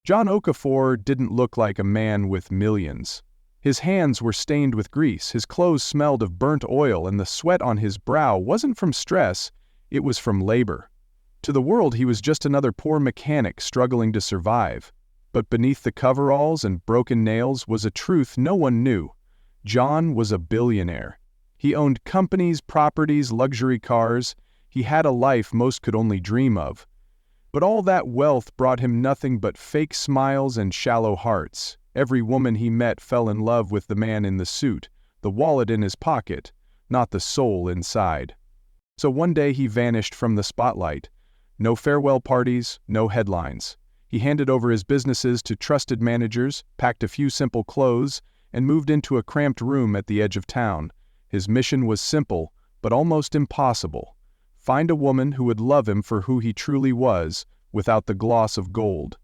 John Okafor didn't look like a man with millions. His hands were stained with grease, his clothes smelled of burnt oil, and the sweat on his brow wasn't from stress, it was from labor. To the world he was just another poor mechanic struggling to survive. But beneath the coveralls and broken nails was a truth no one knew. John was a billionaire. He owned companies, properties, luxury cars. He had a life most could only dream of. But all that wealth brought him nothing but fake smiles and shallow hearts. Every woman he met fell in love with the man in the suit, the wallet in his pocket, not the soul inside. So one day he vanished from the spotlight. No farewell parties, no headlines. He handed over his businesses to trusted managers, packed a few simple clothes, and moved into a cramped room at the edge of town. His mission was simple, but almost impossible. Find a woman who would love him for who he truly was, without the gloss of gold.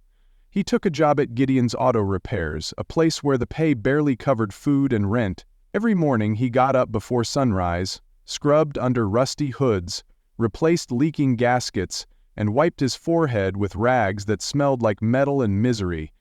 He took a job at Gideon's Auto Repairs, a place where the pay barely covered food and rent. Every morning he got up before sunrise, scrubbed under rusty hoods, replaced leaking gaskets, and wiped his forehead with rags that smelled like metal and misery.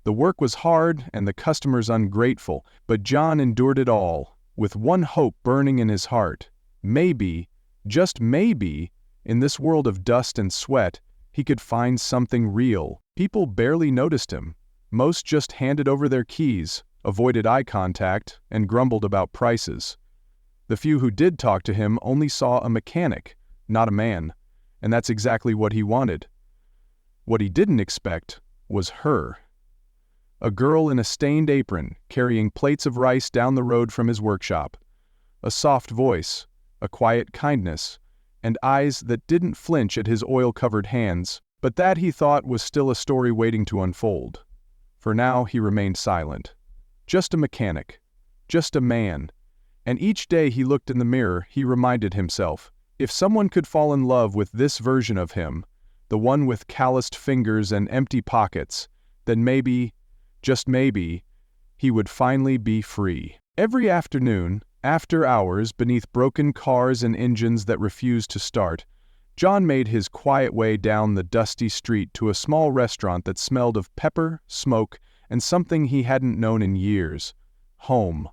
The work was hard and the customers ungrateful, but John endured it all, with one hope burning in his heart. Maybe, just maybe, in this world of dust and sweat, he could find something real. People barely noticed him. Most just handed over their keys, avoided eye contact, and grumbled about prices. The few who did talk to him only saw a mechanic, not a man. And that's exactly what he wanted. What he didn't expect was her. A girl in a stained apron, carrying plates of rice down the road from his workshop. A soft voice, a quiet kindness, and eyes that didn't flinch at his oil-covered hands, but that he thought was still a story waiting to unfold. For now he remained silent. Just a mechanic. Just a man. And each day he looked in the mirror, he reminded himself, if someone could fall in love with this version of him, the one with calloused fingers and empty pockets, then maybe, just maybe, he would finally be free. Every afternoon, after hours beneath broken cars and engines that refused to start, John made his quiet way down the dusty street to a small restaurant that smelled of pepper, smoke, and something he hadn't known in years. Home.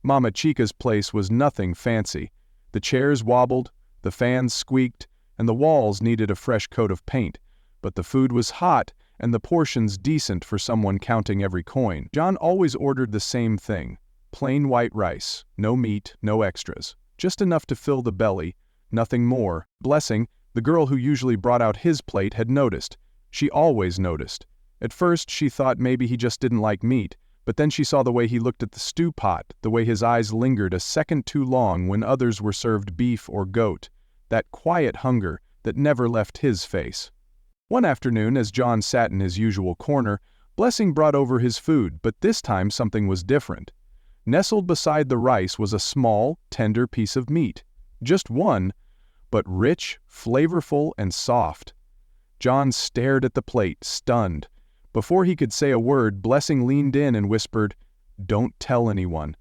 Mama Chica's place was nothing fancy. The chairs wobbled, the fans squeaked, and the walls needed a fresh coat of paint, but the food was hot and the portions decent for someone counting every coin. John always ordered the same thing, plain white rice, no meat, no extras, just enough to fill the belly, nothing more. Blessing, the girl who usually brought out his plate, had noticed. She always noticed. At first she thought maybe he just didn't like meat, but then she saw the way he looked at the stew pot, the way his eyes lingered a second too long when others were served beef or goat, that quiet hunger that never left his face. One afternoon, as John sat in his usual corner, Blessing brought over his food, but this time something was different. Nestled beside the rice was a small, tender piece of meat. Just one, but rich, flavorful, and soft. John stared at the plate, stunned. Before he could say a word, Blessing leaned in and whispered, "Don't tell anyone."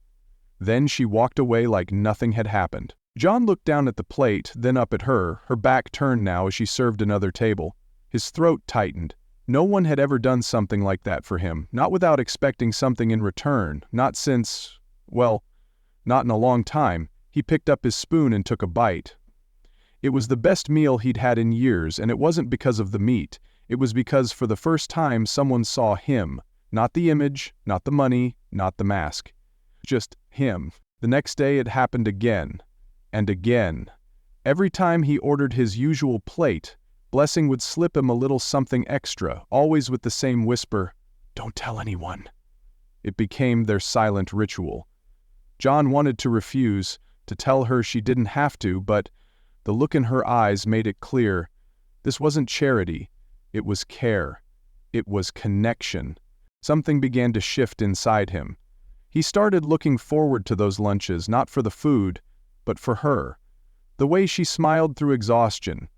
Then she walked away like nothing had happened. John looked down at the plate, then up at her back turned now as she served another table. His throat tightened. No one had ever done something like that for him, not without expecting something in return, not since, well, not in a long time. He picked up his spoon and took a bite. It was the best meal he'd had in years, and it wasn't because of the meat. It was because for the first time someone saw him, not the image, not the money, not the mask. Just him. The next day it happened again, and again. Every time he ordered his usual plate, Blessing would slip him a little something extra, always with the same whisper, "Don't tell anyone." It became their silent ritual. John wanted to refuse, to tell her she didn't have to, but the look in her eyes made it clear. This wasn't charity. It was care. It was connection. Something began to shift inside him. He started looking forward to those lunches, not for the food, but for her. The way she smiled through exhaustion,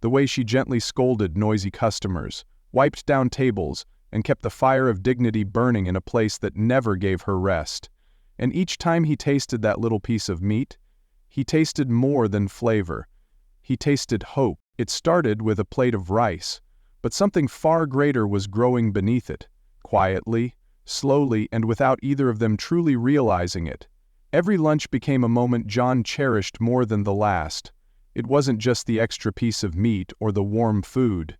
the way she gently scolded noisy customers, wiped down tables, and kept the fire of dignity burning in a place that never gave her rest. And each time he tasted that little piece of meat, he tasted more than flavor. He tasted hope. It started with a plate of rice, but something far greater was growing beneath it, quietly, slowly, and without either of them truly realizing it. Every lunch became a moment John cherished more than the last. It wasn't just the extra piece of meat or the warm food.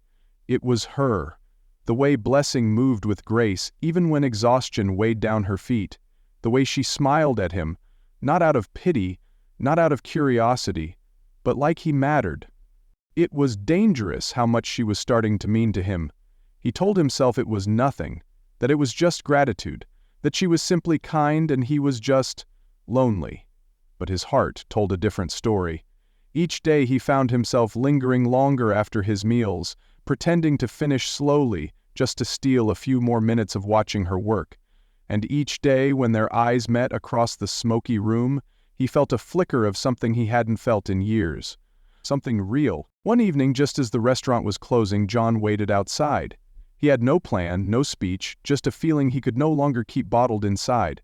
It was her. The way Blessing moved with grace even when exhaustion weighed down her feet. The way she smiled at him, not out of pity, not out of curiosity, but like he mattered. It was dangerous how much she was starting to mean to him. He told himself it was nothing, that it was just gratitude, that she was simply kind and he was just lonely. But his heart told a different story. Each day he found himself lingering longer after his meals, pretending to finish slowly just to steal a few more minutes of watching her work. And each day when their eyes met across the smoky room, he felt a flicker of something he hadn't felt in years. Something real. One evening, just as the restaurant was closing, John waited outside. He had no plan, no speech, just a feeling he could no longer keep bottled inside.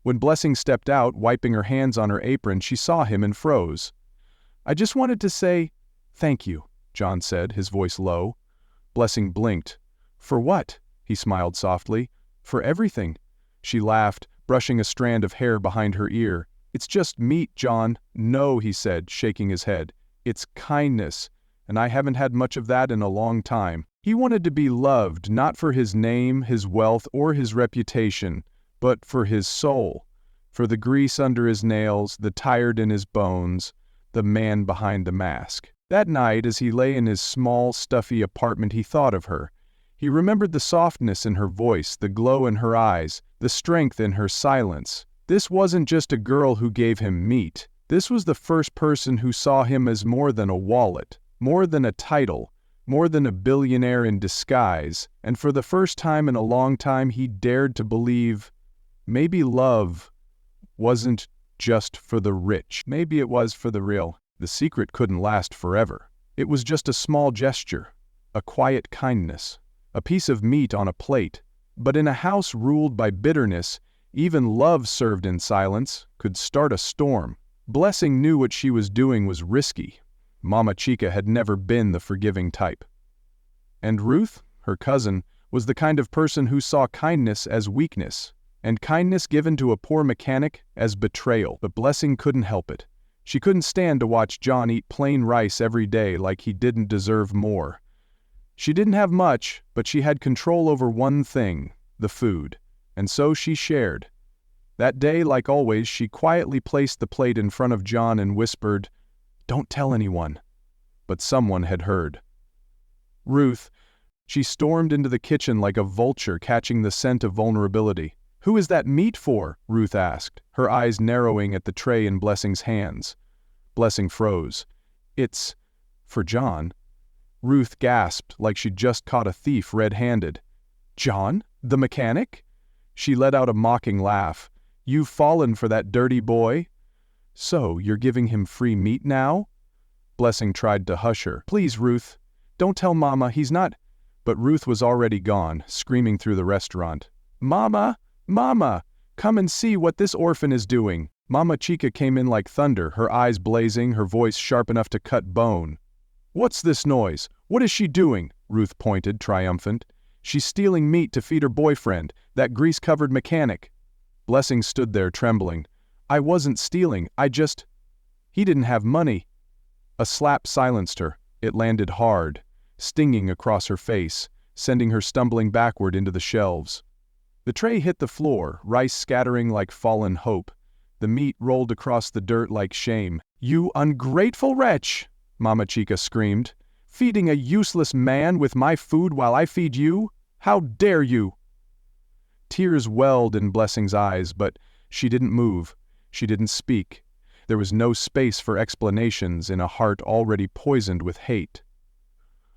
When Blessing stepped out, wiping her hands on her apron, she saw him and froze. "I just wanted to say, thank you," John said, his voice low. Blessing blinked. "For what?" He smiled softly. "For everything." She laughed, brushing a strand of hair behind her ear. "It's just meat, John." "No," he said, shaking his head. "It's kindness, and I haven't had much of that in a long time." He wanted to be loved, not for his name, his wealth, or his reputation, but for his soul, for the grease under his nails, the tired in his bones, the man behind the mask. That night, as he lay in his small, stuffy apartment, he thought of her. He remembered the softness in her voice, the glow in her eyes, the strength in her silence. This wasn't just a girl who gave him meat. This was the first person who saw him as more than a wallet, more than a title, more than a billionaire in disguise, and for the first time in a long time he dared to believe maybe love wasn't just for the rich. Maybe it was for the real. The secret couldn't last forever. It was just a small gesture, a quiet kindness, a piece of meat on a plate. But in a house ruled by bitterness, even love served in silence could start a storm. Blessing knew what she was doing was risky. Mama Chica had never been the forgiving type. And Ruth, her cousin, was the kind of person who saw kindness as weakness, and kindness given to a poor mechanic as betrayal. But Blessing couldn't help it. She couldn't stand to watch John eat plain rice every day like he didn't deserve more. She didn't have much, but she had control over one thing, the food, and so she shared. That day, like always, she quietly placed the plate in front of John and whispered, "Don't tell anyone." But someone had heard. Ruth, she stormed into the kitchen like a vulture catching the scent of vulnerability. "Who is that meat for?" Ruth asked, her eyes narrowing at the tray in Blessing's hands. Blessing froze. "It's for John." Ruth gasped like she'd just caught a thief red-handed. "John? The mechanic?" She let out a mocking laugh. "You've fallen for that dirty boy? So, you're giving him free meat now?" Blessing tried to hush her. "Please, Ruth, don't tell Mama, he's not—" But Ruth was already gone, screaming through the restaurant. "Mama! Mama! Come and see what this orphan is doing!" Mama Chica came in like thunder, her eyes blazing, her voice sharp enough to cut bone. "What's this noise? What is she doing?" Ruth pointed, triumphant. "She's stealing meat to feed her boyfriend, that grease-covered mechanic." Blessing stood there trembling. "I wasn't stealing, he didn't have money." A slap silenced her. It landed hard, stinging across her face, sending her stumbling backward into the shelves. The tray hit the floor, rice scattering like fallen hope. The meat rolled across the dirt like shame. "You ungrateful wretch!" Mama Chica screamed. "Feeding a useless man with my food while I feed you? How dare you!" Tears welled in Blessing's eyes, but she didn't move. She didn't speak. There was no space for explanations in a heart already poisoned with hate.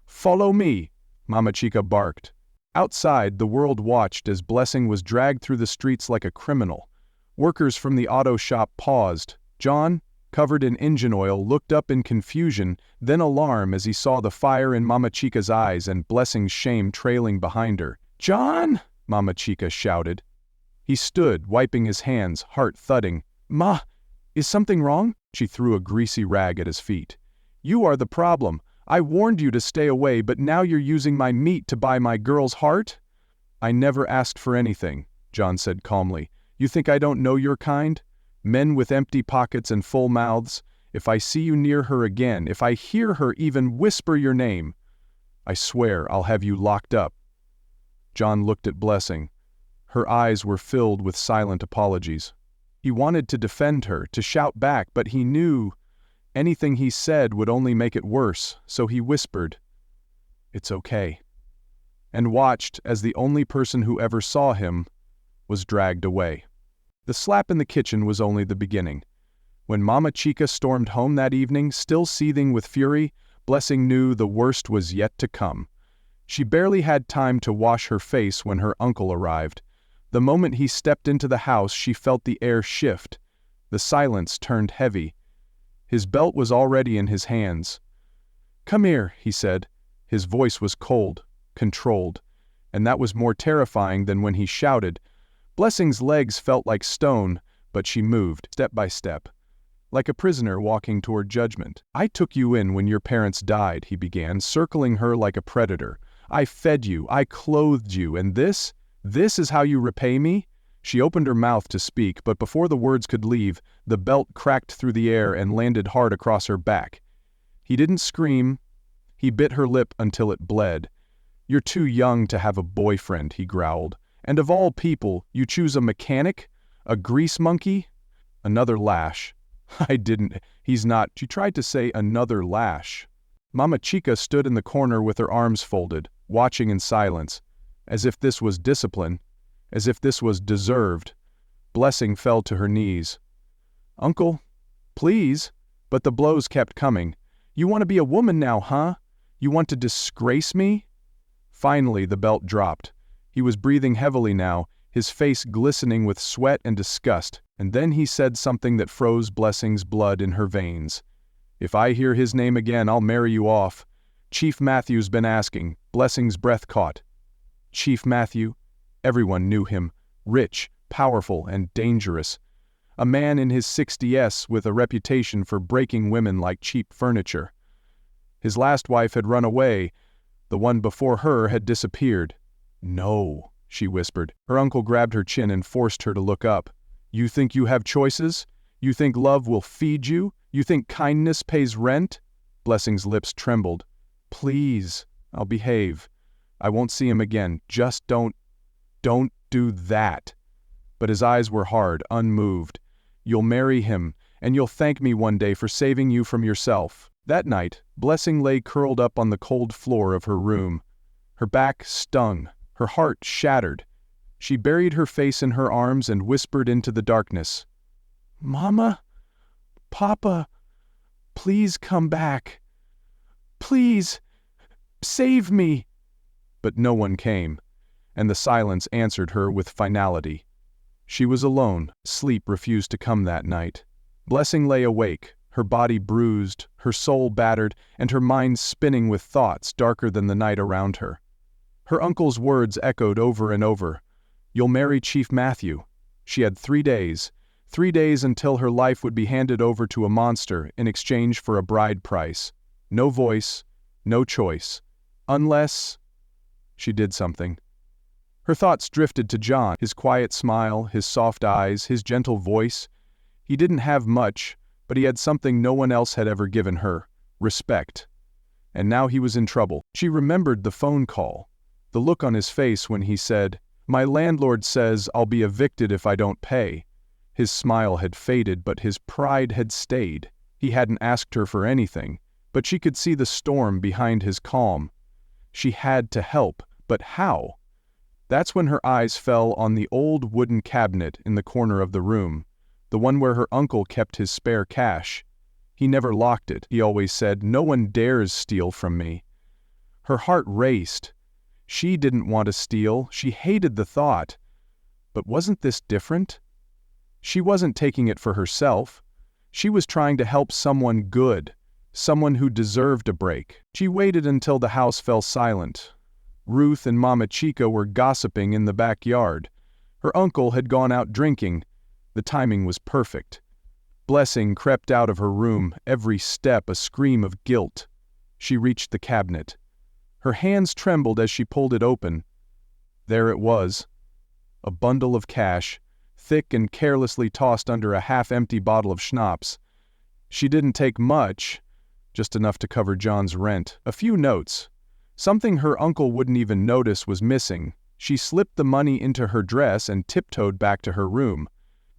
"Follow me," Mama Chica barked. Outside, the world watched as Blessing was dragged through the streets like a criminal. Workers from the auto shop paused. John, covered in engine oil, looked up in confusion, then alarm as he saw the fire in Mama Chica's eyes and Blessing's shame trailing behind her. "John!" Mama Chica shouted. He stood, wiping his hands, heart thudding. "Ma, is something wrong?" She threw a greasy rag at his feet. "You are the problem. I warned you to stay away, but now you're using my meat to buy my girl's heart?" "I never asked for anything," John said calmly. "You think I don't know your kind? Men with empty pockets and full mouths. If I see you near her again, if I hear her even whisper your name, I swear I'll have you locked up." John looked at Blessing. Her eyes were filled with silent apologies. He wanted to defend her, to shout back, but he knew anything he said would only make it worse, so he whispered, "It's okay," and watched as the only person who ever saw him was dragged away. The slap in the kitchen was only the beginning. When Mama Chica stormed home that evening, still seething with fury, Blessing knew the worst was yet to come. She barely had time to wash her face when her uncle arrived. The moment he stepped into the house, she felt the air shift. The silence turned heavy. His belt was already in his hands. "Come here," he said. His voice was cold, controlled, and that was more terrifying than when he shouted. Blessing's legs felt like stone, but she moved, step by step, like a prisoner walking toward judgment. "I took you in when your parents died," he began, circling her like a predator. "I fed you, I clothed you, and this is how you repay me?" She opened her mouth to speak, but before the words could leave, the belt cracked through the air and landed hard across her back. He didn't scream. He bit her lip until it bled. "You're too young to have a boyfriend," he growled. "And of all people, you choose a mechanic? A grease monkey?" Another lash. "I didn't. He's not." She tried to say another lash. Mama Chica stood in the corner with her arms folded, watching in silence, as if this was discipline, as if this was deserved. Blessing fell to her knees. "Uncle, please." But the blows kept coming. "You want to be a woman now, huh? You want to disgrace me?" Finally, the belt dropped. He was breathing heavily now, his face glistening with sweat and disgust, and then he said something that froze Blessing's blood in her veins. "If I hear his name again, I'll marry you off. Chief Matthew's been asking." Blessing's breath caught. Chief Matthew? Everyone knew him. Rich, powerful, and dangerous. A man in his 60s with a reputation for breaking women like cheap furniture. His last wife had run away. The one before her had disappeared. "No," she whispered. Her uncle grabbed her chin and forced her to look up. "You think you have choices? You think love will feed you? You think kindness pays rent?" Blessing's lips trembled. "Please, I'll behave. I won't see him again. Just don't do that." But his eyes were hard, unmoved. "You'll marry him, and you'll thank me one day for saving you from yourself." That night, Blessing lay curled up on the cold floor of her room. Her back stung, her heart shattered. She buried her face in her arms and whispered into the darkness, "Mama, Papa, please come back. Please, save me." But no one came, and the silence answered her with finality. She was alone. Sleep refused to come that night. Blessing lay awake, her body bruised, her soul battered, and her mind spinning with thoughts darker than the night around her. Her uncle's words echoed over and over. "You'll marry Chief Matthew." She had 3 days. 3 days until her life would be handed over to a monster in exchange for a bride price. No voice, no choice. Unless she did something. Her thoughts drifted to John, his quiet smile, his soft eyes, his gentle voice. He didn't have much, but he had something no one else had ever given her: respect. And now he was in trouble. She remembered the phone call, the look on his face when he said, "My landlord says I'll be evicted if I don't pay." His smile had faded, but his pride had stayed. He hadn't asked her for anything, but she could see the storm behind his calm. She had to help, but how? That's when her eyes fell on the old wooden cabinet in the corner of the room, the one where her uncle kept his spare cash. He never locked it. He always said, "No one dares steal from me." Her heart raced. She didn't want to steal. She hated the thought. But wasn't this different? She wasn't taking it for herself. She was trying to help someone good, someone who deserved a break. She waited until the house fell silent. Ruth and Mama Chica were gossiping in the backyard. Her uncle had gone out drinking. The timing was perfect. Blessing crept out of her room, every step a scream of guilt. She reached the cabinet. Her hands trembled as she pulled it open. There it was, a bundle of cash, thick and carelessly tossed under a half-empty bottle of schnapps. She didn't take much, just enough to cover John's rent. A few notes. Something her uncle wouldn't even notice was missing. She slipped the money into her dress and tiptoed back to her room.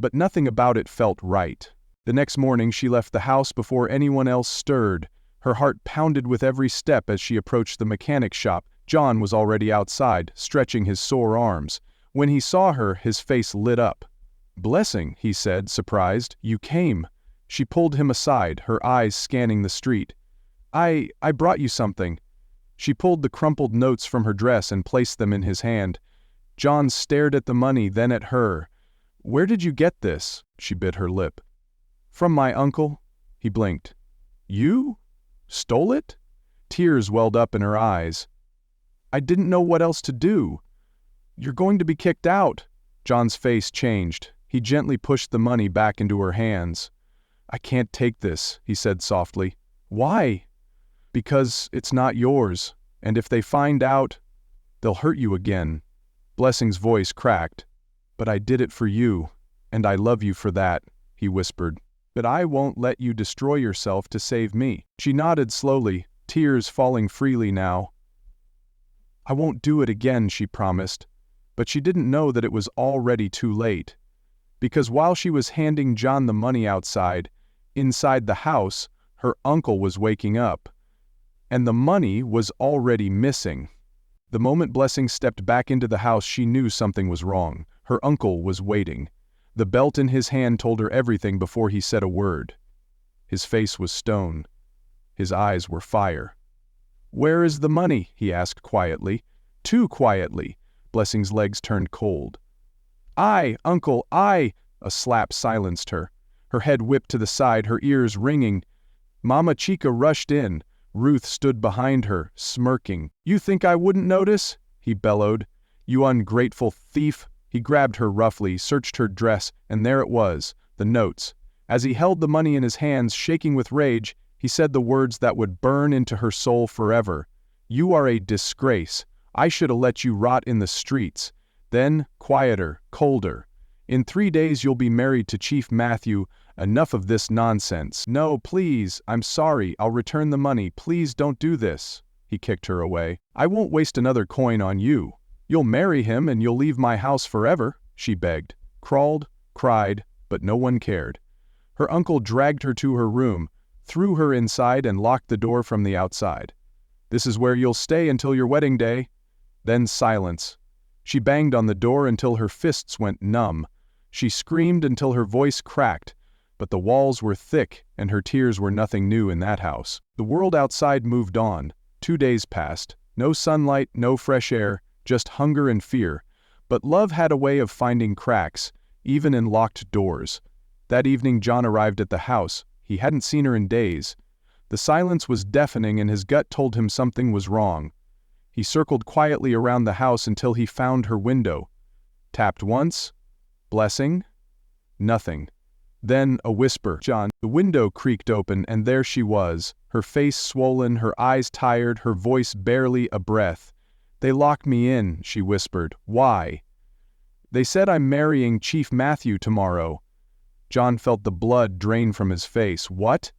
But nothing about it felt right. The next morning she left the house before anyone else stirred. Her heart pounded with every step as she approached the mechanic shop. John was already outside, stretching his sore arms. When he saw her, his face lit up. "Blessing," he said, surprised. "You came." She pulled him aside, her eyes scanning the street. I brought you something." She pulled the crumpled notes from her dress and placed them in his hand. John stared at the money, then at her. "Where did you get this?" She bit her lip. "From my uncle." He blinked. "You? Stole it?" Tears welled up in her eyes. "I didn't know what else to do." "You're going to be kicked out." John's face changed. He gently pushed the money back into her hands. "I can't take this," he said softly. "Why?" "Because it's not yours, and if they find out, they'll hurt you again." Blessing's voice cracked. "But I did it for you, and I love you for that," he whispered. "But I won't let you destroy yourself to save me." She nodded slowly, tears falling freely now. "I won't do it again," she promised. But she didn't know that it was already too late. Because while she was handing John the money outside, inside the house, her uncle was waking up. And the money was already missing. The moment Blessing stepped back into the house, she knew something was wrong. Her uncle was waiting. The belt in his hand told her everything before he said a word. His face was stone. His eyes were fire. "Where is the money?" he asked quietly. Too quietly. Blessing's legs turned cold. Uncle, I!" A slap silenced her. Her head whipped to the side, her ears ringing. Mama Chica rushed in. Ruth stood behind her, smirking. "You think I wouldn't notice?" he bellowed. "You ungrateful thief!" He grabbed her roughly, searched her dress, and there it was, the notes. As he held the money in his hands, shaking with rage, he said the words that would burn into her soul forever. "You are a disgrace. I should have let you rot in the streets." Then, quieter, colder. "In 3 days you'll be married to Chief Matthew. Enough of this nonsense." "No, please, I'm sorry, I'll return the money. Please don't do this." He kicked her away. "I won't waste another coin on you. You'll marry him and you'll leave my house forever," she begged, crawled, cried, but no one cared. Her uncle dragged her to her room, threw her inside and locked the door from the outside. "This is where you'll stay until your wedding day." Then silence. She banged on the door until her fists went numb. She screamed until her voice cracked, but the walls were thick and her tears were nothing new in that house. The world outside moved on. 2 days passed. No sunlight, no fresh air, just hunger and fear. But love had a way of finding cracks, even in locked doors. That evening John arrived at the house. He hadn't seen her in days. The silence was deafening and his gut told him something was wrong. He circled quietly around the house until he found her window. Tapped once. "Blessing?" Nothing. Then a whisper. "John." The window creaked open and there she was, her face swollen, her eyes tired, her voice barely a breath. "They locked me in," she whispered. "Why?" "They said I'm marrying Chief Matthew tomorrow." John felt the blood drain from his face. "What?"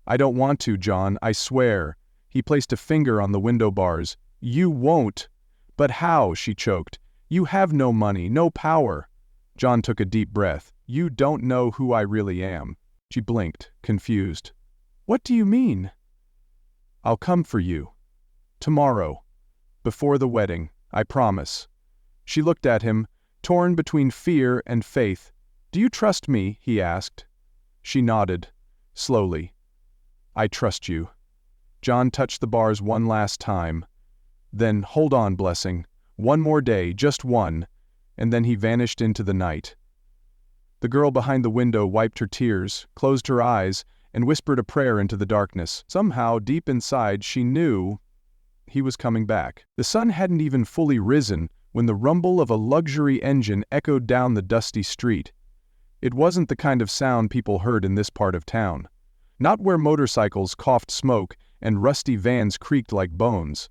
"I don't want to, John, I swear." He placed a finger on the window bars. "You won't." "But how?" she choked. "You have no money, no power." John took a deep breath. "You don't know who I really am." She blinked, confused. "What do you mean?" "I'll come for you. Tomorrow. Before the wedding, I promise." She looked at him, torn between fear and faith. "Do you trust me?" he asked. She nodded, slowly. "I trust you." John touched the bars one last time. Then, "Hold on, Blessing. One more day, just one." And then he vanished into the night. The girl behind the window wiped her tears, closed her eyes, and whispered a prayer into the darkness. Somehow, deep inside, she knew he was coming back. The sun hadn't even fully risen when the rumble of a luxury engine echoed down the dusty street. It wasn't the kind of sound people heard in this part of town. Not where motorcycles coughed smoke and rusty vans creaked like bones.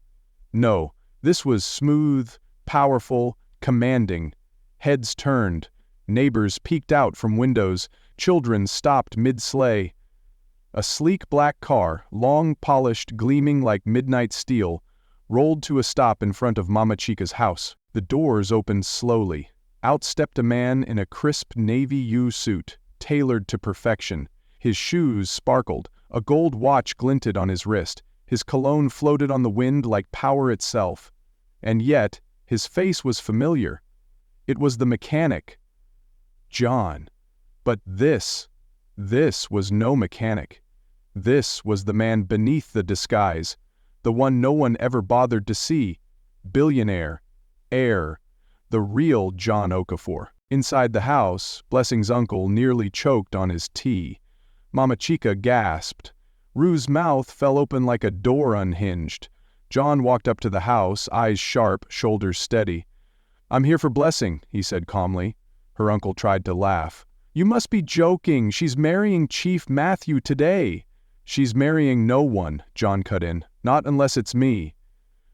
No, this was smooth, powerful, commanding. Heads turned, neighbors peeked out from windows, children stopped mid-sleigh. A sleek black car, long polished, gleaming like midnight steel, rolled to a stop in front of Mama Chica's house. The doors opened slowly. Out stepped a man in a crisp navy U suit, tailored to perfection. His shoes sparkled, a gold watch glinted on his wrist, his cologne floated on the wind like power itself. And yet, his face was familiar. It was the mechanic. John. But this was no mechanic. This was the man beneath the disguise, the one no one ever bothered to see. Billionaire, heir, the real John Okafor. Inside the house, Blessing's uncle nearly choked on his tea. Mama Chica gasped. Rue's mouth fell open like a door unhinged. John walked up to the house, eyes sharp, shoulders steady. "I'm here for Blessing," he said calmly. Her uncle tried to laugh. "You must be joking. She's marrying Chief Matthew today." "She's marrying no one," John cut in. "Not unless it's me."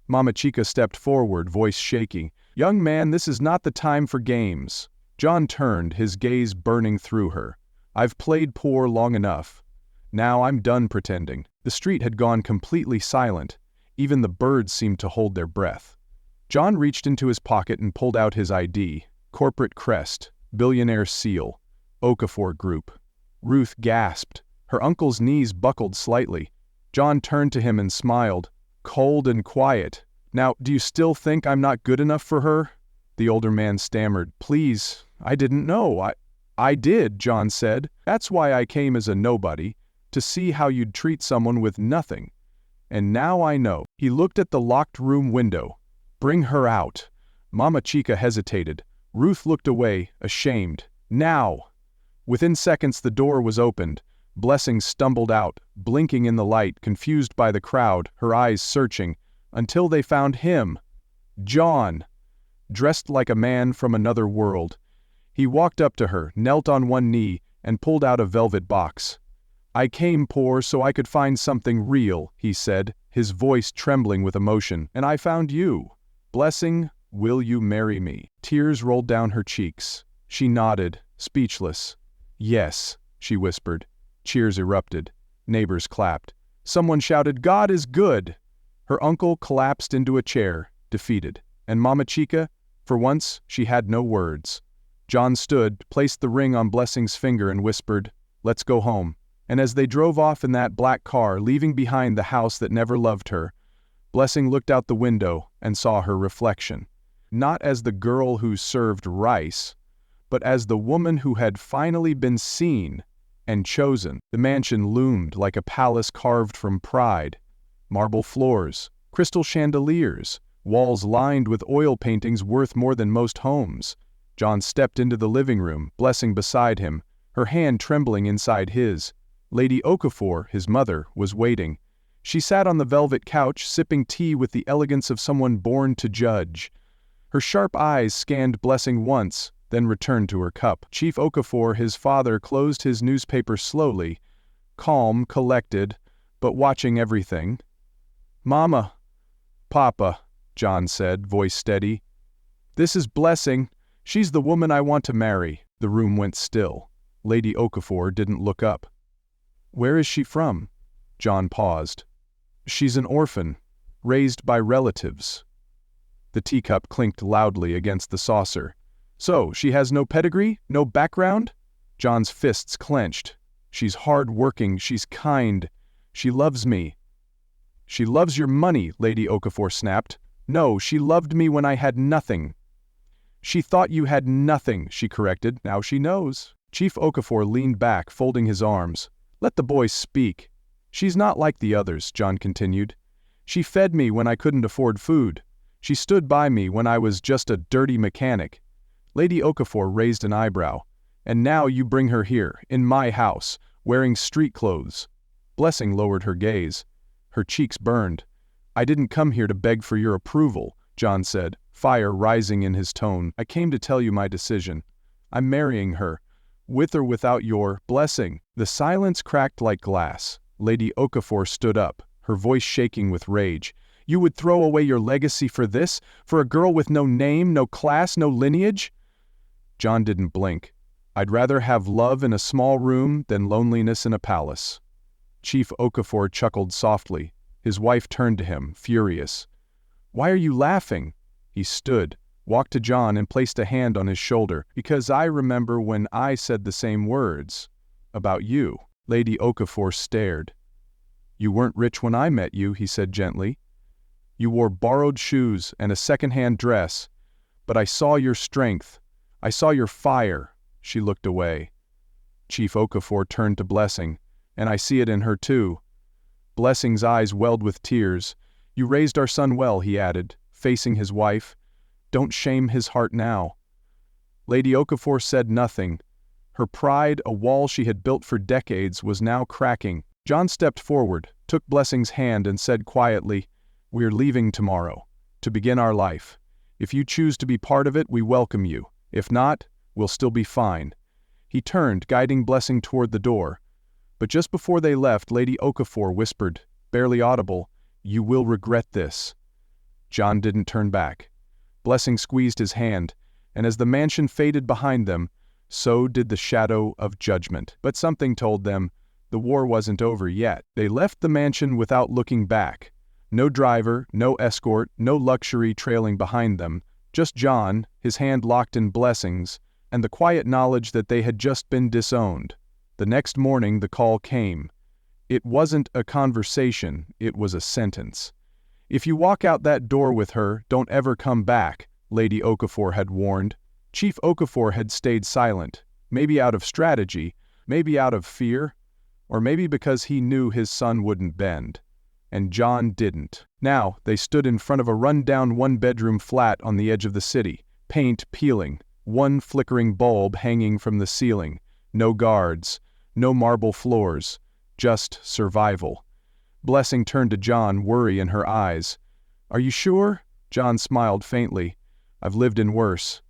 Mama Chica stepped forward, voice shaking. "Young man, this is not the time for games." John turned, his gaze burning through her. "I've played poor long enough. Now I'm done pretending." The street had gone completely silent. Even the birds seemed to hold their breath. John reached into his pocket and pulled out his ID. Corporate crest, billionaire seal, Okafor Group. Ruth gasped. Her uncle's knees buckled slightly. John turned to him and smiled, cold and quiet. "Now, do you still think I'm not good enough for her?" The older man stammered. "Please, I didn't know. I did," John said. "That's why I came as a nobody, to see how you'd treat someone with nothing. And now I know." He looked at the locked room window. "Bring her out." Mama Chica hesitated. Ruth looked away, ashamed. "Now!" Within seconds the door was opened. Blessing stumbled out, blinking in the light, confused by the crowd, her eyes searching, until they found him. John, dressed like a man from another world. He walked up to her, knelt on one knee, and pulled out a velvet box. "I came poor so I could find something real," he said, his voice trembling with emotion, "and I found you. Blessing, will you marry me?" Tears rolled down her cheeks. She nodded, speechless. "Yes," she whispered. Cheers erupted. Neighbors clapped. Someone shouted, "God is good!" Her uncle collapsed into a chair, defeated. And Mama Chica, for once, she had no words. John stood, placed the ring on Blessing's finger and whispered, "Let's go home." And as they drove off in that black car, leaving behind the house that never loved her, Blessing looked out the window and saw her reflection. Not as the girl who served rice, but as the woman who had finally been seen and chosen. The mansion loomed like a palace carved from pride. Marble floors, crystal chandeliers, walls lined with oil paintings worth more than most homes. John stepped into the living room, Blessing beside him, her hand trembling inside his. Lady Okafor, his mother, was waiting. She sat on the velvet couch, sipping tea with the elegance of someone born to judge. Her sharp eyes scanned Blessing once, then returned to her cup. Chief Okafor, his father, closed his newspaper slowly, calm, collected, but watching everything. "Mama." "Papa," John said, voice steady. "This is Blessing. She's the woman I want to marry." The room went still. Lady Okafor didn't look up. "Where is she from?" John paused. "She's an orphan, raised by relatives." The teacup clinked loudly against the saucer. "So, she has no pedigree? No background?" John's fists clenched. "She's hard-working, she's kind. She loves me." "She loves your money," Lady Okafor snapped. "No, she loved me when I had nothing." "She thought you had nothing," she corrected. "Now she knows." Chief Okafor leaned back, folding his arms. "Let the boy speak." "She's not like the others," John continued. "She fed me when I couldn't afford food. She stood by me when I was just a dirty mechanic." Lady Okafor raised an eyebrow. "And now you bring her here, in my house, wearing street clothes." Blessing lowered her gaze. Her cheeks burned. "I didn't come here to beg for your approval," John said, fire rising in his tone. "I came to tell you my decision. I'm marrying her, with or without your blessing." The silence cracked like glass. Lady Okafor stood up, her voice shaking with rage. "You would throw away your legacy for this? For a girl with no name, no class, no lineage?" John didn't blink. "I'd rather have love in a small room than loneliness in a palace." Chief Okafor chuckled softly. His wife turned to him, furious. "Why are you laughing?" He stood, walked to John and placed a hand on his shoulder. "Because I remember when I said the same words. About you." Lady Okafor stared. "You weren't rich when I met you," he said gently. "You wore borrowed shoes and a second-hand dress. But I saw your strength. I saw your fire." She looked away. Chief Okafor turned to Blessing. "And I see it in her too." Blessing's eyes welled with tears. "You raised our son well," he added, facing his wife. "Don't shame his heart now." Lady Okafor said nothing. Her pride, a wall she had built for decades, was now cracking. John stepped forward, took Blessing's hand and said quietly, "We're leaving tomorrow, to begin our life. If you choose to be part of it, we welcome you. If not, we'll still be fine." He turned, guiding Blessing toward the door. But just before they left, Lady Okafor whispered, barely audible, "You will regret this." John didn't turn back. Blessing squeezed his hand, and as the mansion faded behind them, so did the shadow of judgment. But something told them the war wasn't over yet. They left the mansion without looking back. No driver, no escort, no luxury trailing behind them. Just John, his hand locked in Blessing's, and the quiet knowledge that they had just been disowned. The next morning the call came. It wasn't a conversation, it was a sentence. "If you walk out that door with her, don't ever come back," Lady Okafor had warned. Chief Okafor had stayed silent, maybe out of strategy, maybe out of fear, or maybe because he knew his son wouldn't bend. And John didn't. Now, they stood in front of a run-down one-bedroom flat on the edge of the city, paint peeling, one flickering bulb hanging from the ceiling, no guards, no marble floors, just survival. Blessing turned to John, worry in her eyes. "Are you sure?" John smiled faintly. "I've lived in worse."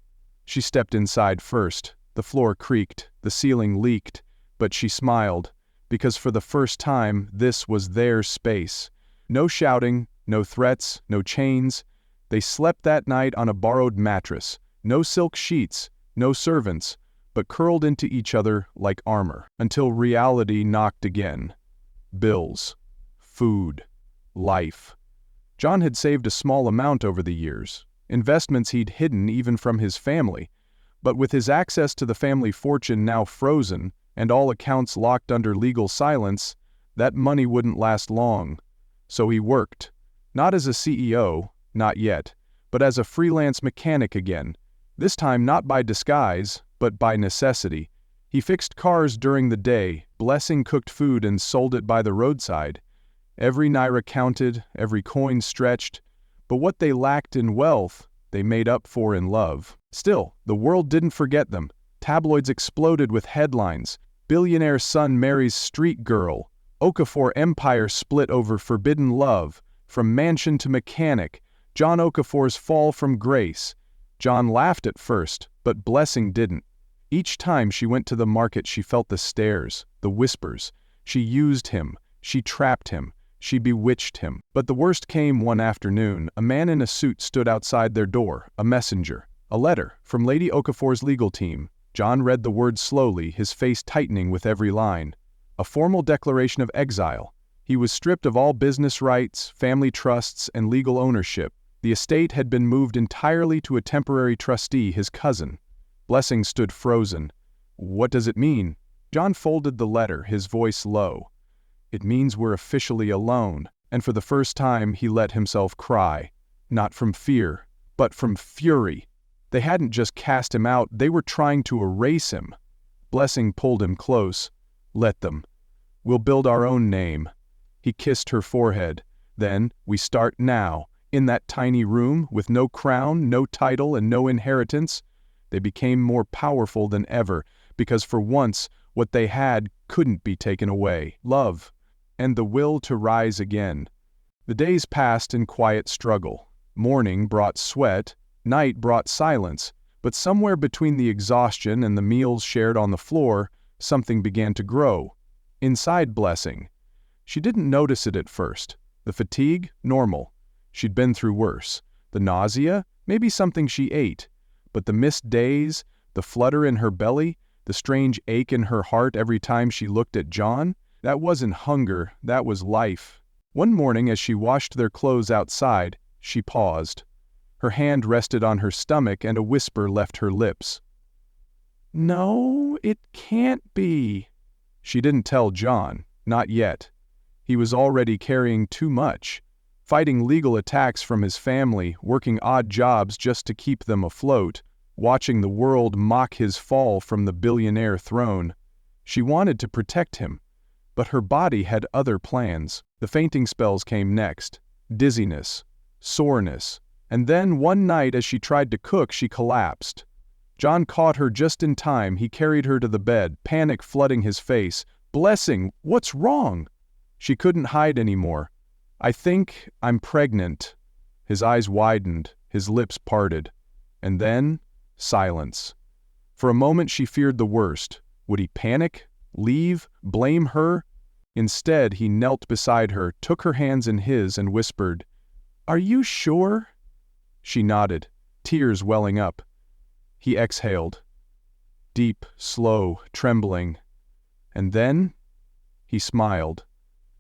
She stepped inside first. The floor creaked, the ceiling leaked, but she smiled, because for the first time this was their space. No shouting, no threats, no chains. They slept that night on a borrowed mattress. No silk sheets, no servants, but curled into each other like armor, until reality knocked again. Bills. Food. Life. John had saved a small amount over the years, investments he'd hidden even from his family, but with his access to the family fortune now frozen and all accounts locked under legal silence, that money wouldn't last long. So he worked, not as a CEO, not yet, but as a freelance mechanic again, this time not by disguise, but by necessity. He fixed cars during the day, Blessing cooked food and sold it by the roadside. Every naira counted, every coin stretched, but what they lacked in wealth, they made up for in love. Still, the world didn't forget them. Tabloids exploded with headlines. Billionaire son marries street girl. Okafor empire split over forbidden love. From mansion to mechanic. John Okafor's fall from grace. John laughed at first, but Blessing didn't. Each time she went to the market she felt the stares, the whispers. She used him. She trapped him. She bewitched him. But the worst came one afternoon. A man in a suit stood outside their door, a messenger. A letter from Lady Okafor's legal team. John read the words slowly, his face tightening with every line. A formal declaration of exile. He was stripped of all business rights, family trusts, and legal ownership. The estate had been moved entirely to a temporary trustee, his cousin. Blessing stood frozen. "What does it mean?" John folded the letter, his voice low. "It means we're officially alone." And for the first time he let himself cry. Not from fear, but from fury. They hadn't just cast him out, they were trying to erase him. Blessing pulled him close. "Let them. We'll build our own name." He kissed her forehead. "Then, we start now, in that tiny room, with no crown, no title, and no inheritance." They became more powerful than ever, because for once, what they had couldn't be taken away. Love. And the will to rise again. The days passed in quiet struggle. Morning brought sweat, night brought silence, but somewhere between the exhaustion and the meals shared on the floor, something began to grow. Inside Blessing. She didn't notice it at first. The fatigue? Normal. She'd been through worse. The nausea? Maybe something she ate. But the missed days, the flutter in her belly, the strange ache in her heart every time she looked at John? That wasn't hunger, that was life. One morning as she washed their clothes outside, she paused. Her hand rested on her stomach and a whisper left her lips. "No, it can't be." She didn't tell John, not yet. He was already carrying too much, fighting legal attacks from his family, working odd jobs just to keep them afloat, watching the world mock his fall from the billionaire throne. She wanted to protect him, but her body had other plans. The fainting spells came next, dizziness, soreness, and then one night as she tried to cook, she collapsed. John caught her just in time. He carried her to the bed, panic flooding his face. "Blessing, what's wrong?" She couldn't hide anymore. "I think I'm pregnant." His eyes widened, his lips parted. And then, silence. For a moment she feared the worst. Would he panic? Leave? Blame her? Instead, he knelt beside her, took her hands in his and whispered, "Are you sure?" She nodded, tears welling up. He exhaled. Deep, slow, trembling. And then, he smiled.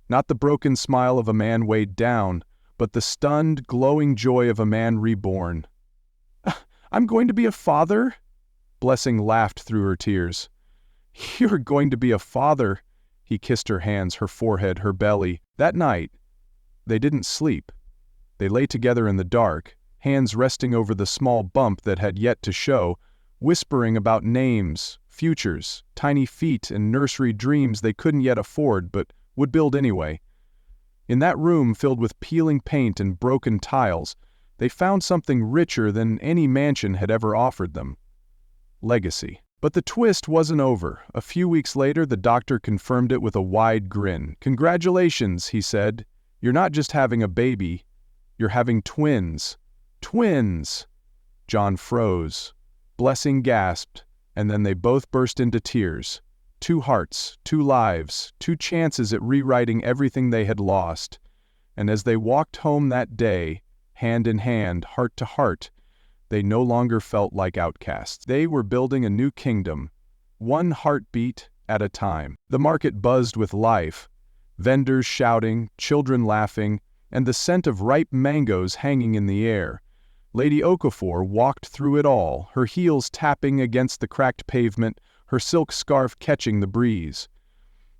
Not the broken smile of a man weighed down, but the stunned, glowing joy of a man reborn. "I'm going to be a father?" Blessing laughed through her tears. "You're going to be a father." He kissed her hands, her forehead, her belly. That night, they didn't sleep. They lay together in the dark, hands resting over the small bump that had yet to show, whispering about names, futures, tiny feet, and nursery dreams they couldn't yet afford but would build anyway. In that room filled with peeling paint and broken tiles, they found something richer than any mansion had ever offered them. Legacy. But the twist wasn't over. A few weeks later, the doctor confirmed it with a wide grin. "Congratulations," he said. "You're not just having a baby, you're having twins." Twins! John froze. Blessing gasped, and then they both burst into tears. 2 hearts, 2 lives, 2 chances at rewriting everything they had lost. And as they walked home that day, hand in hand, heart to heart, they no longer felt like outcasts. They were building a new kingdom, one heartbeat at a time. The market buzzed with life, vendors shouting, children laughing, and the scent of ripe mangoes hanging in the air. Lady Okafor walked through it all, her heels tapping against the cracked pavement, her silk scarf catching the breeze.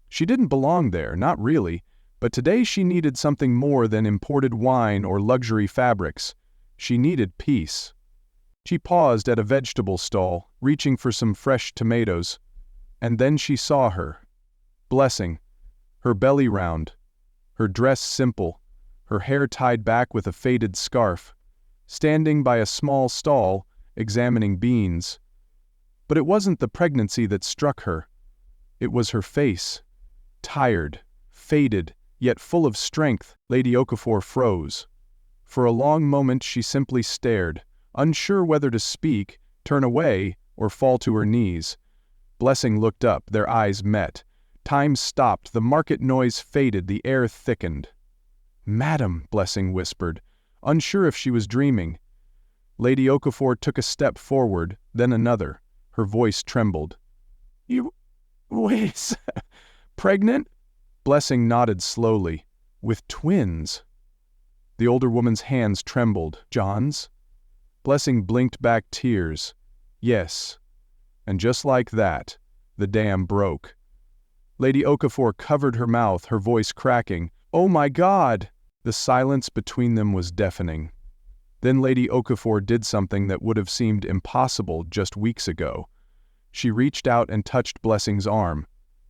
She didn't belong there, not really, but today she needed something more than imported wine or luxury fabrics. She needed peace. She paused at a vegetable stall, reaching for some fresh tomatoes. And then she saw her. Blessing. Her belly round. Her dress simple. Her hair tied back with a faded scarf. Standing by a small stall, examining beans. But it wasn't the pregnancy that struck her. It was her face. Tired, faded, yet full of strength. Lady Okafor froze. For a long moment she simply stared, unsure whether to speak, turn away, or fall to her knees. Blessing looked up, their eyes met. Time stopped, the market noise faded, the air thickened. "Madam," Blessing whispered, unsure if she was dreaming. Lady Okafor took a step forward, then another. Her voice trembled. "You... wait... pregnant?" Blessing nodded slowly. "With twins." The older woman's hands trembled. "John's?" Blessing blinked back tears. "Yes." And just like that, the dam broke. Lady Okafor covered her mouth, her voice cracking. "Oh my God!" The silence between them was deafening. Then Lady Okafor did something that would have seemed impossible just weeks ago. She reached out and touched Blessing's arm,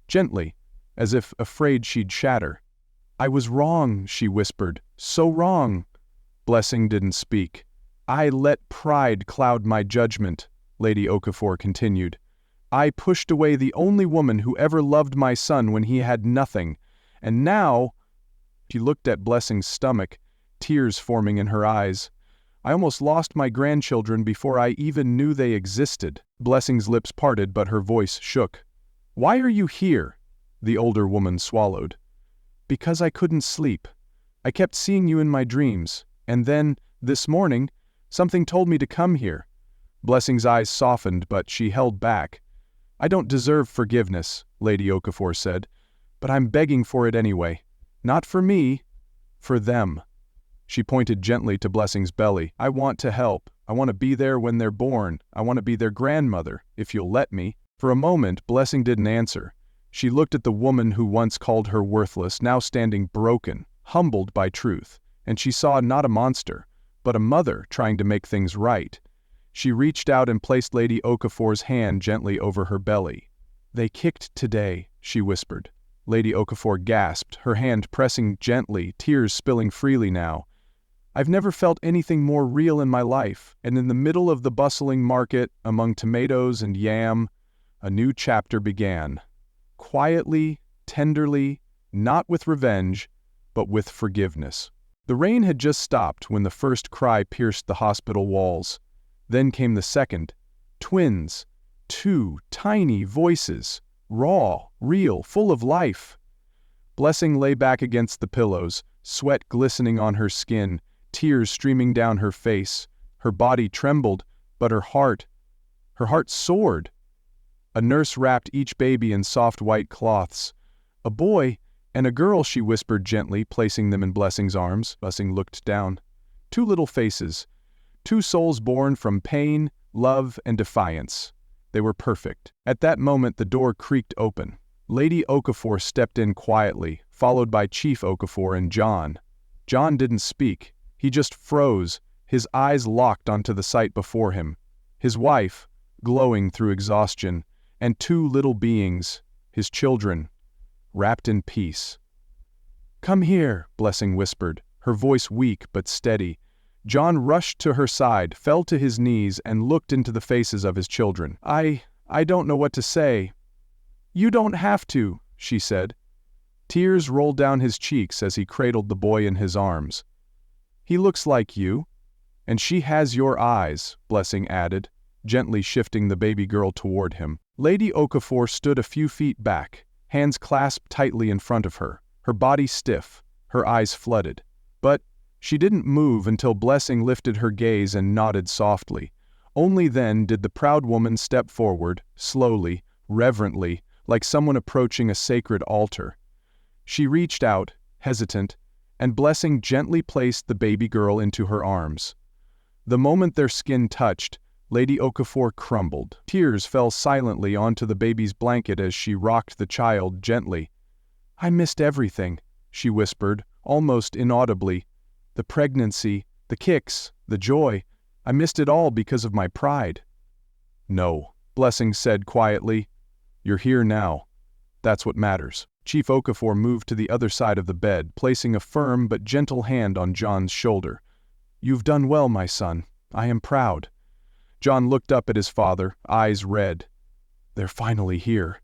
gently, as if afraid she'd shatter. "I was wrong," she whispered. "So wrong." Blessing didn't speak. "I let pride cloud my judgment," Lady Okafor continued. "I pushed away the only woman who ever loved my son when he had nothing. And now..." She looked at Blessing's stomach, tears forming in her eyes. "I almost lost my grandchildren before I even knew they existed." Blessing's lips parted, but her voice shook. "Why are you here?" The older woman swallowed. "Because I couldn't sleep. I kept seeing you in my dreams, and then, this morning, something told me to come here." Blessing's eyes softened, but she held back. "I don't deserve forgiveness," Lady Okafor said, "but I'm begging for it anyway. Not for me, for them." She pointed gently to Blessing's belly. "I want to help. I want to be there when they're born. I want to be their grandmother, if you'll let me." For a moment, Blessing didn't answer. She looked at the woman who once called her worthless, now standing broken, humbled by truth, and she saw not a monster, but a mother trying to make things right. She reached out and placed Lady Okafor's hand gently over her belly. "They kicked today," she whispered. Lady Okafor gasped, her hand pressing gently, tears spilling freely now. "I've never felt anything more real in my life," and in the middle of the bustling market, among tomatoes and yam, a new chapter began. Quietly, tenderly, not with revenge, but with forgiveness. The rain had just stopped when the first cry pierced the hospital walls. Then came the second. Twins. 2 tiny voices. Raw, real, full of life. Blessing lay back against the pillows, sweat glistening on her skin, tears streaming down her face. Her body trembled, but her heart soared. A nurse wrapped each baby in soft white cloths. "A boy and a girl," she whispered gently, placing them in Blessing's arms. Blessing looked down. 2 little faces. 2 souls born from pain, love, and defiance. They were perfect. At that moment the door creaked open. Lady Okafor stepped in quietly, followed by Chief Okafor and John. John didn't speak. He just froze, his eyes locked onto the sight before him. His wife, glowing through exhaustion, and 2 little beings, his children, wrapped in peace. "Come here," Blessing whispered, her voice weak but steady. John rushed to her side, fell to his knees, and looked into the faces of his children. I don't know what to say." "You don't have to," she said. Tears rolled down his cheeks as he cradled the boy in his arms. "He looks like you, and she has your eyes," Blessing added, gently shifting the baby girl toward him. Lady Okafor stood a few feet back, hands clasped tightly in front of her, her body stiff, her eyes flooded. But she didn't move until Blessing lifted her gaze and nodded softly. Only then did the proud woman step forward, slowly, reverently, like someone approaching a sacred altar. She reached out, hesitant, and Blessing gently placed the baby girl into her arms. The moment their skin touched, Lady Okafor crumbled. Tears fell silently onto the baby's blanket as she rocked the child gently. "I missed everything," she whispered, almost inaudibly. "The pregnancy, the kicks, the joy. I missed it all because of my pride." "No," Blessing said quietly. "You're here now. That's what matters." Chief Okafor moved to the other side of the bed, placing a firm but gentle hand on John's shoulder. "You've done well, my son. I am proud." John looked up at his father, eyes red. "They're finally here."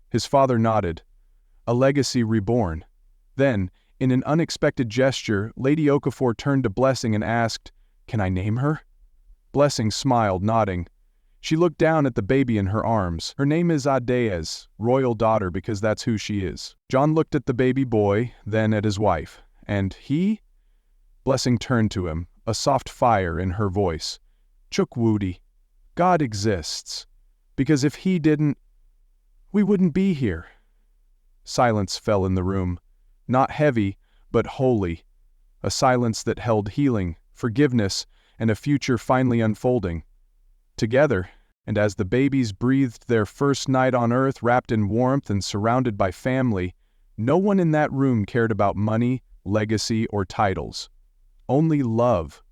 His father nodded. A legacy reborn. Then, in an unexpected gesture, Lady Okafor turned to Blessing and asked, "Can I name her?" Blessing smiled, nodding. She looked down at the baby in her arms. "Her name is Adayez, royal daughter, because that's who she is." John looked at the baby boy, then at his wife. "And he?" Blessing turned to him, a soft fire in her voice. "Chukwudi. God exists. Because if he didn't, we wouldn't be here." Silence fell in the room. Not heavy, but holy. A silence that held healing, forgiveness, and a future finally unfolding. Together, and as the babies breathed their first night on earth wrapped in warmth and surrounded by family, no one in that room cared about money, legacy, or titles. Only love.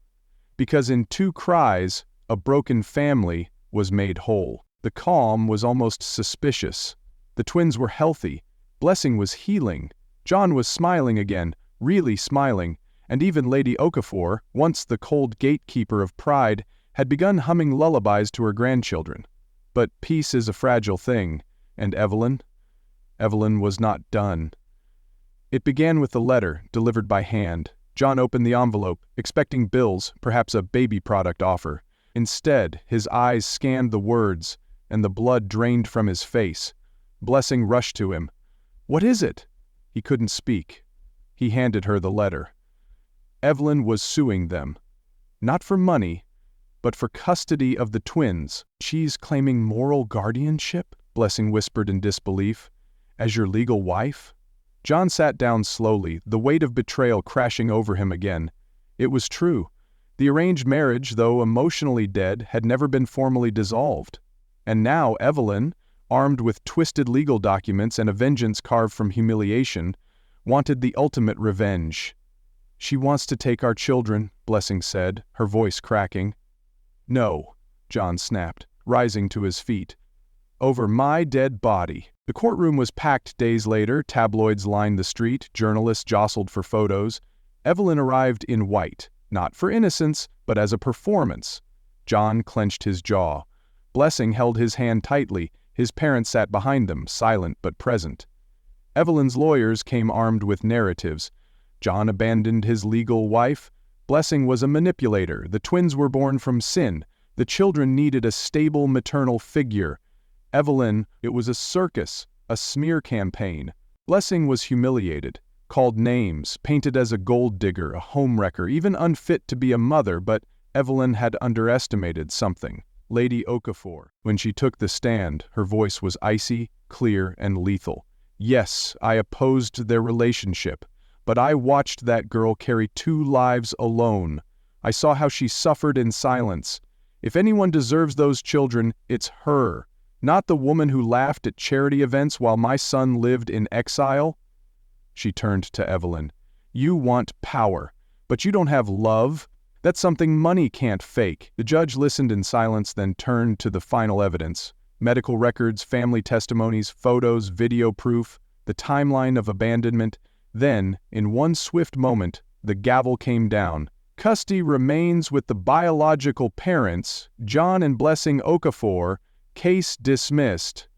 Because in 2 cries, a broken family was made whole. The calm was almost suspicious. The twins were healthy. Blessing was healing. John was smiling again, really smiling, and even Lady Okafor, once the cold gatekeeper of pride, had begun humming lullabies to her grandchildren. But peace is a fragile thing, and Evelyn? Evelyn was not done. It began with a letter, delivered by hand. John opened the envelope, expecting bills, perhaps a baby product offer. Instead, his eyes scanned the words, and the blood drained from his face. Blessing rushed to him. "What is it?" He couldn't speak. He handed her the letter. Evelyn was suing them. Not for money, but for custody of the twins. She's claiming moral guardianship? Blessing whispered in disbelief. As your legal wife? John sat down slowly, the weight of betrayal crashing over him again. It was true. The arranged marriage, though emotionally dead, had never been formally dissolved. And now Evelyn, armed with twisted legal documents and a vengeance carved from humiliation, wanted the ultimate revenge. She wants to take our children, Blessing said, her voice cracking. No, John snapped, rising to his feet. Over my dead body. The courtroom was packed days later, tabloids lined the street, journalists jostled for photos. Evelyn arrived in white, not for innocence, but as a performance. John clenched his jaw. Blessing held his hand tightly. His parents sat behind them, silent but present. Evelyn's lawyers came armed with narratives. John abandoned his legal wife. Blessing was a manipulator. The twins were born from sin. The children needed a stable maternal figure. Evelyn, it was a circus, a smear campaign. Blessing was humiliated, called names, painted as a gold digger, a homewrecker, even unfit to be a mother, but Evelyn had underestimated something. Lady Okafor. When she took the stand, her voice was icy, clear, and lethal. Yes, I opposed their relationship, but I watched that girl carry 2 lives alone. I saw how she suffered in silence. If anyone deserves those children, it's her. Not the woman who laughed at charity events while my son lived in exile. She turned to Evelyn. You want power, but you don't have love. That's something money can't fake. The judge listened in silence, then turned to the final evidence. Medical records, family testimonies, photos, video proof, the timeline of abandonment. Then, in one swift moment, the gavel came down. Custody remains with the biological parents, John and Blessing Okafor. Case dismissed.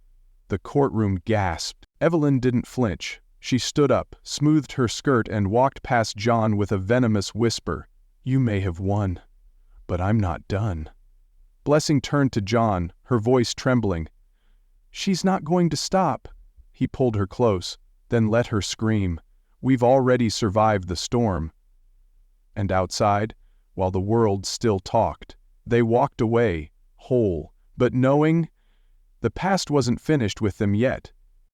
The courtroom gasped. Evelyn didn't flinch. She stood up, smoothed her skirt, and walked past John with a venomous whisper. You may have won, but I'm not done. Blessing turned to John, her voice trembling. She's not going to stop. He pulled her close, then let her scream. We've already survived the storm. And outside, while the world still talked, they walked away, whole, but knowing the past wasn't finished with them yet.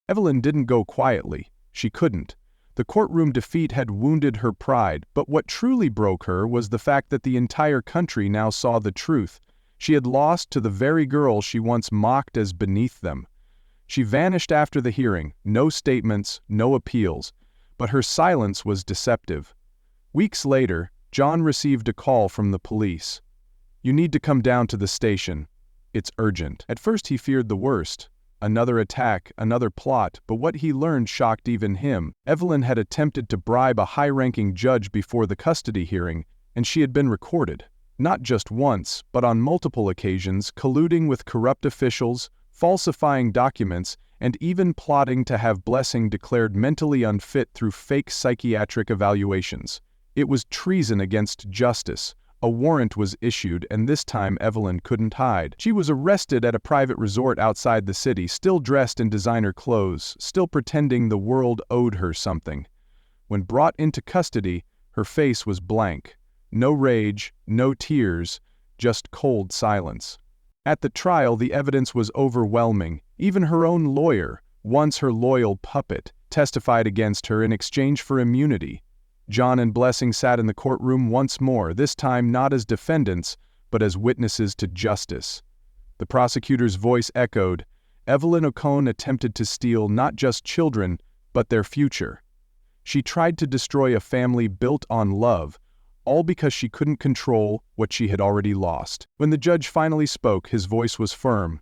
Evelyn didn't go quietly. She couldn't. The courtroom defeat had wounded her pride, but what truly broke her was the fact that the entire country now saw the truth. She had lost to the very girl she once mocked as beneath them. She vanished after the hearing, no statements, no appeals, but her silence was deceptive. Weeks later, John received a call from the police. You need to come down to the station. It's urgent. At first he feared the worst. Another attack, another plot, but what he learned shocked even him. Evelyn had attempted to bribe a high-ranking judge before the custody hearing, and she had been recorded. Not just once, but on multiple occasions, colluding with corrupt officials, falsifying documents, and even plotting to have Blessing declared mentally unfit through fake psychiatric evaluations. It was treason against justice. A warrant was issued, and this time Evelyn couldn't hide. She was arrested at a private resort outside the city, still dressed in designer clothes, still pretending the world owed her something. When brought into custody, her face was blank. No rage, no tears, just cold silence. At the trial, the evidence was overwhelming. Even her own lawyer, once her loyal puppet, testified against her in exchange for immunity. John and Blessing sat in the courtroom once more, this time not as defendants, but as witnesses to justice. The prosecutor's voice echoed. Evelyn Ocone attempted to steal not just children, but their future. She tried to destroy a family built on love, all because she couldn't control what she had already lost. When the judge finally spoke, his voice was firm.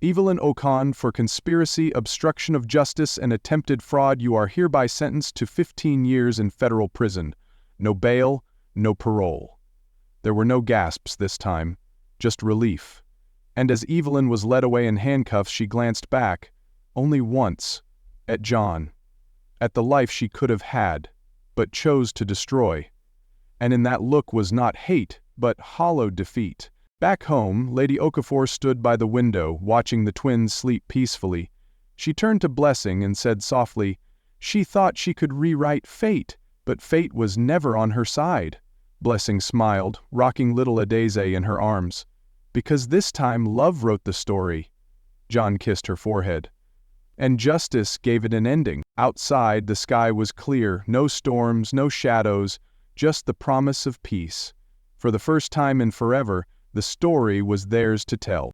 Evelyn Ocone, for conspiracy, obstruction of justice, and attempted fraud, you are hereby sentenced to 15 years in federal prison. No bail, no parole. There were no gasps this time, just relief. And as Evelyn was led away in handcuffs, she glanced back, only once, at John, at the life she could have had, but chose to destroy. And in that look was not hate, but hollow defeat. Back home, Lady Okafor stood by the window, watching the twins sleep peacefully. She turned to Blessing and said softly, she thought she could rewrite fate. But fate was never on her side. Blessing smiled, rocking little Adeze in her arms. Because this time love wrote the story. John kissed her forehead. And justice gave it an ending. Outside, the sky was clear, no storms, no shadows, just the promise of peace. For the first time in forever, the story was theirs to tell.